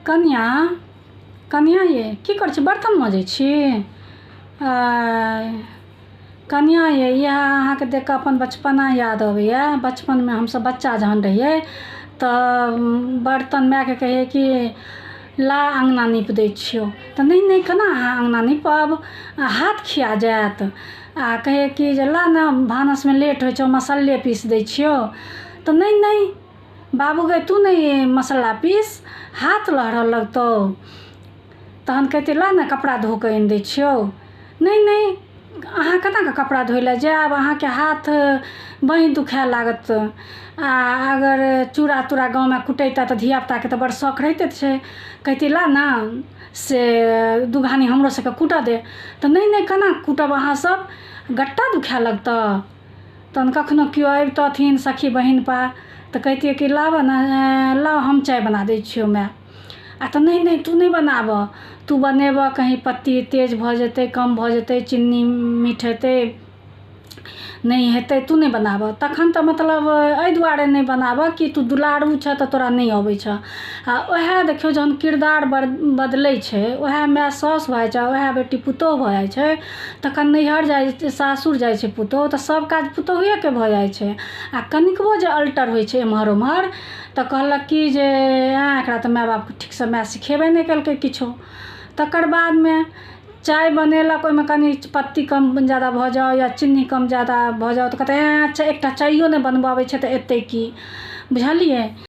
कनिया कनिया ये की करै छी? बर्तन मजै छी? कनिया ये यह अहाँके देख कऽ अपन बचपना याद अबैया। बचपनमे हमसब बच्चा जहन रहियै तऽ बर्तन मायके कहियै कि ला अङ्गना नीप दै छियौ, तऽ नहीं केना अहाँ अङ्गना नीपब, हाथ खिया जायत। आ कहियै कि जे ला ने भानसमे लेट होइ छौ, मसल्ले पीस दै छियौ, तऽ नहीं बाबू गै तू नहीं मसल्ला पीस, हाथ लहरऽ लगतौ। तहन कहतै ला ने कपड़ा धो कऽ आनि दै छियौ। नहीं अहाँ केना कपड़ा धोइ लए जायब, अहाँके हाथ बाँहि दुखाए लागत। आ अगर चूड़ा तूड़ा गाँवमे कुटैता तऽ धियापुताके तऽ बड़ शौक रहिते छै, कहती ला ने से दू घानी हमरो सबके कूटऽ दे। तऽ नहीं केना कूटब अहाँ सब, गट्टा दुखाए लगतऽ। तहन कखनो केओ अबितथिन सखी बहिन पा तऽ कहतियै कि लाबऽ ने, ला हम चाय बना दै छियौ माय। आ तऽ नहीं तू नहीं बनाबऽ, तू बनेबऽ कहीं पत्ती तेज भऽ जेतै, कम भऽ जेतै, चीनी मीठ हेतै, नहीं हेतै, तू नहीं बनाबऽ। तखन तऽ मतलब एहि दुआरे नहीं बनाबऽ कि तू दुलारू छऽ तऽ तोरा नहीं अबै छऽ। आ ओएह देखियौ जहन किरदार बदलै छै, ओएह माय साउस भऽ जाइ छै, ओएह बेटी पुतोहु भऽ जाइ छै, तखन नैहर जाइ छै, सासुर जाइ छै पुतोहु तऽ सब काज पुतोहुएके भऽ जाइ छै। आ कनिकबो जे अल्टर होइ छै एम्हर ओम्हर तऽ कहलक कि जे एकरा तऽ माय बाप ठीकसँ माय सिखेबे नहीं केलकै किछो। तकर बादमे चाय बनेलक, ओहिमे कनि पत्ती कम ज़्यादा भऽ जाओ या चीनी कम ज़्यादा भऽ जाओ तऽ कहतै एकटा चाइयो नहीं बनबऽ अबै छै तऽ एतै की, बुझलियै।